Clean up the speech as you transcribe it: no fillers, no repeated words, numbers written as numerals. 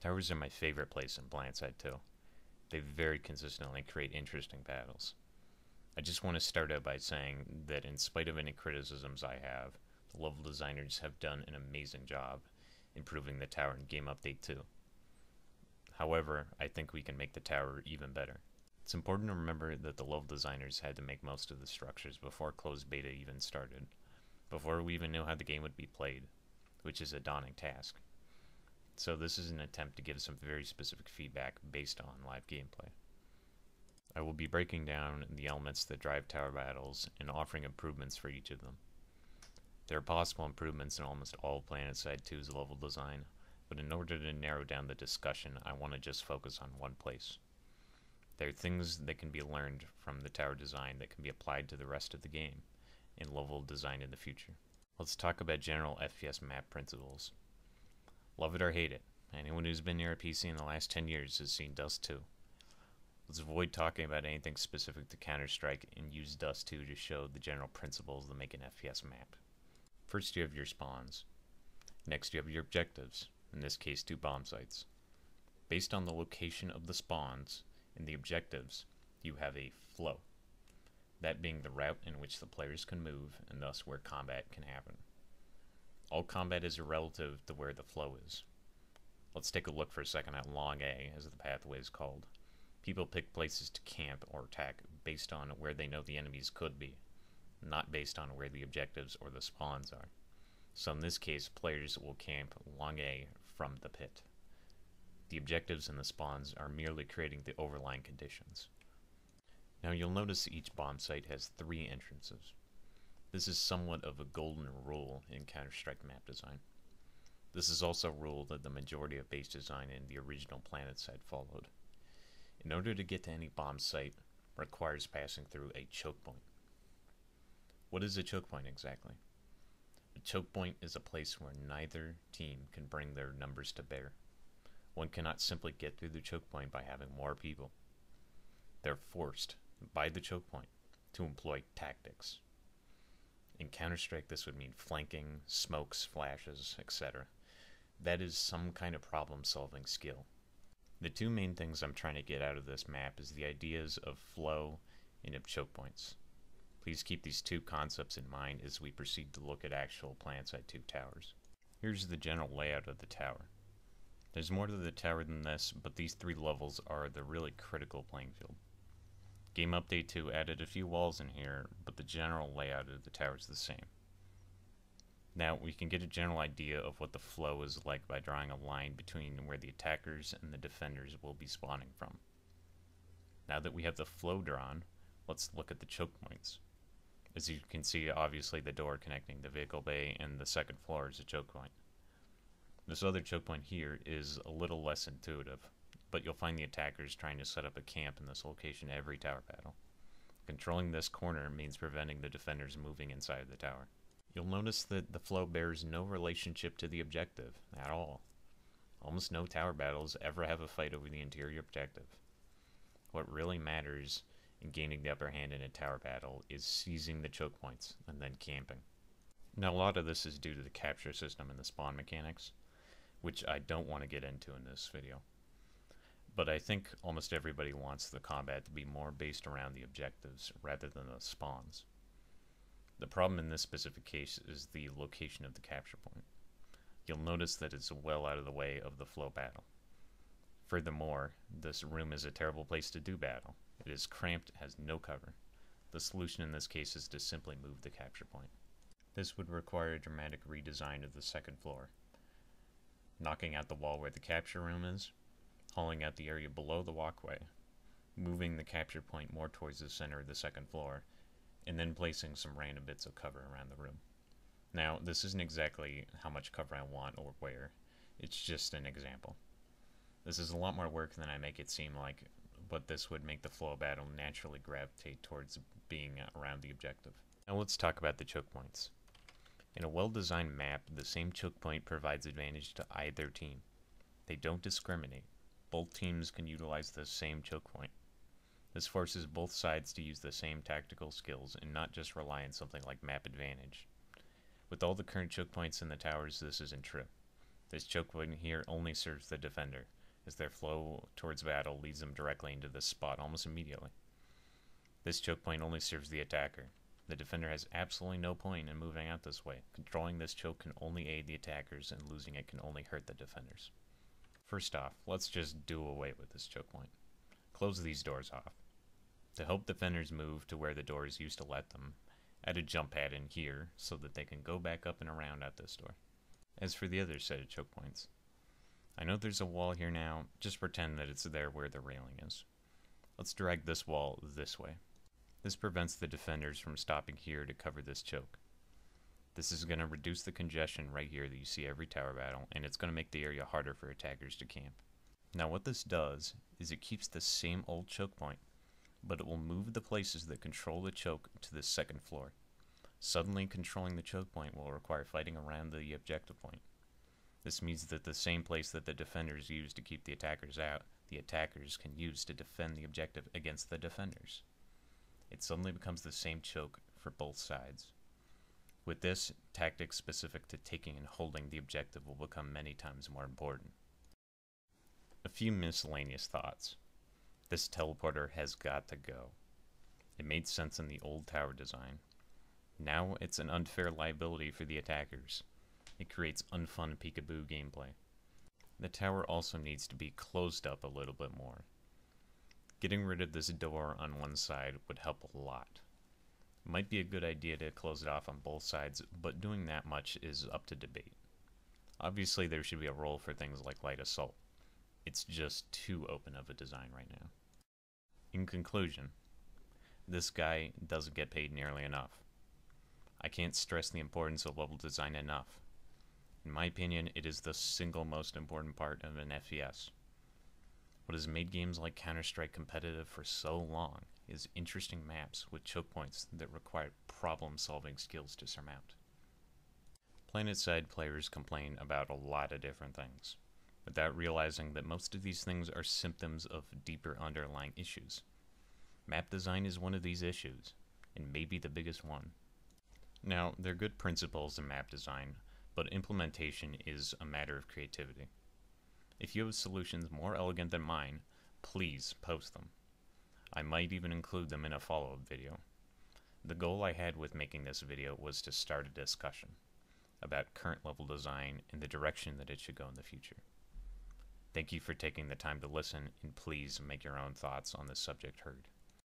Towers are my favorite place in PlanetSide 2. They very consistently create interesting battles. I just want to start out by saying that in spite of any criticisms I have, the level designers have done an amazing job improving the tower in Game Update 2. However, I think we can make the tower even better. It's important to remember that the level designers had to make most of the structures before closed beta even started, before we even knew how the game would be played, which is a daunting task. So this is an attempt to give some very specific feedback based on live gameplay. I will be breaking down the elements that drive tower battles and offering improvements for each of them. There are possible improvements in almost all PlanetSide 2's level design, but in order to narrow down the discussion, I want to just focus on one place. There are things that can be learned from the tower design that can be applied to the rest of the game and level design in the future. Let's talk about general FPS map principles. Love it or hate it, anyone who's been near a PC in the last 10 years has seen Dust 2. Let's avoid talking about anything specific to Counter-Strike and use Dust 2 to show the general principles that make an FPS map. First you have your spawns. Next you have your objectives, in this case 2 bomb sites. Based on the location of the spawns and the objectives, you have a flow. That being the route in which the players can move and thus where combat can happen. All combat is relative to where the flow is. Let's take a look for a second at Long A, as the pathway is called. People pick places to camp or attack based on where they know the enemies could be, not based on where the objectives or the spawns are. So in this case, players will camp Long A from the pit. The objectives and the spawns are merely creating the overlying conditions. Now you'll notice each bomb site has 3 entrances. This is somewhat of a golden rule in Counter-Strike map design. This is also a rule that the majority of base design in the original PlanetSide followed. In order to get to any bomb site requires passing through a choke point. What is a choke point exactly? A choke point is a place where neither team can bring their numbers to bear. One cannot simply get through the choke point by having more people. They're forced by the choke point to employ tactics. In Counter-Strike, this would mean flanking, smokes, flashes, etc. That is some kind of problem-solving skill. The 2 main things I'm trying to get out of this map is the ideas of flow and of choke points. Please keep these 2 concepts in mind as we proceed to look at actual PlanetSide 2 towers. Here's the general layout of the tower. There's more to the tower than this, but these 3 levels are the really critical playing field. Game Update 2 added a few walls in here, but the general layout of the tower is the same. Now, we can get a general idea of what the flow is like by drawing a line between where the attackers and the defenders will be spawning from. Now that we have the flow drawn, let's look at the choke points. As you can see, obviously the door connecting the vehicle bay and the second floor is a choke point. This other choke point here is a little less intuitive, but you'll find the attackers trying to set up a camp in this location every tower battle. Controlling this corner means preventing the defenders moving inside the tower. You'll notice that the flow bears no relationship to the objective at all. Almost no tower battles ever have a fight over the interior objective. What really matters in gaining the upper hand in a tower battle is seizing the choke points and then camping. Now a lot of this is due to the capture system and the spawn mechanics, which I don't want to get into in this video. But I think almost everybody wants the combat to be more based around the objectives rather than the spawns. The problem in this specific case is the location of the capture point. You'll notice that it's well out of the way of the flow battle. Furthermore, this room is a terrible place to do battle. It is cramped, has no cover. The solution in this case is to simply move the capture point. This would require a dramatic redesign of the second floor. Knocking out the wall where the capture room is, hauling out the area below the walkway, moving the capture point more towards the center of the second floor, and then placing some random bits of cover around the room. Now, this isn't exactly how much cover I want or where, it's just an example. This is a lot more work than I make it seem like, but this would make the flow of battle naturally gravitate towards being around the objective. Now let's talk about the choke points. In a well-designed map, the same choke point provides advantage to either team. They don't discriminate. Both teams can utilize the same choke point. This forces both sides to use the same tactical skills and not just rely on something like map advantage. With all the current choke points in the towers, this isn't true. This choke point here only serves the defender, as their flow towards battle leads them directly into this spot almost immediately. This choke point only serves the attacker. The defender has absolutely no point in moving out this way. Controlling this choke can only aid the attackers, and losing it can only hurt the defenders. First off, let's just do away with this choke point. Close these doors off. To help defenders move to where the doors used to let them, add a jump pad in here so that they can go back up and around at this door. As for the other set of choke points, I know there's a wall here now, just pretend that it's there where the railing is. Let's drag this wall this way. This prevents the defenders from stopping here to cover this choke. This is going to reduce the congestion right here that you see every tower battle, and it's going to make the area harder for attackers to camp. Now what this does is it keeps the same old choke point, but it will move the places that control the choke to the second floor. Suddenly controlling the choke point will require fighting around the objective point. This means that the same place that the defenders use to keep the attackers out, the attackers can use to defend the objective against the defenders. It suddenly becomes the same choke for both sides. With this, tactics specific to taking and holding the objective will become many times more important. A few miscellaneous thoughts. This teleporter has got to go. It made sense in the old tower design. Now it's an unfair liability for the attackers. It creates unfun peekaboo gameplay. The tower also needs to be closed up a little bit more. Getting rid of this door on one side would help a lot. It might be a good idea to close it off on both sides, but doing that much is up to debate. Obviously there should be a role for things like light assault. It's just too open of a design right now. In conclusion, this guy doesn't get paid nearly enough. I can't stress the importance of level design enough. In my opinion, it is the single most important part of an FPS. What has made games like Counter-Strike competitive for so long is interesting maps with choke points that require problem-solving skills to surmount. PlanetSide players complain about a lot of different things, without realizing that most of these things are symptoms of deeper underlying issues. Map design is one of these issues, and maybe the biggest one. Now, there are good principles in map design, but implementation is a matter of creativity. If you have solutions more elegant than mine, please post them. I might even include them in a follow-up video. The goal I had with making this video was to start a discussion about current level design and the direction that it should go in the future. Thank you for taking the time to listen, and please make your own thoughts on this subject heard.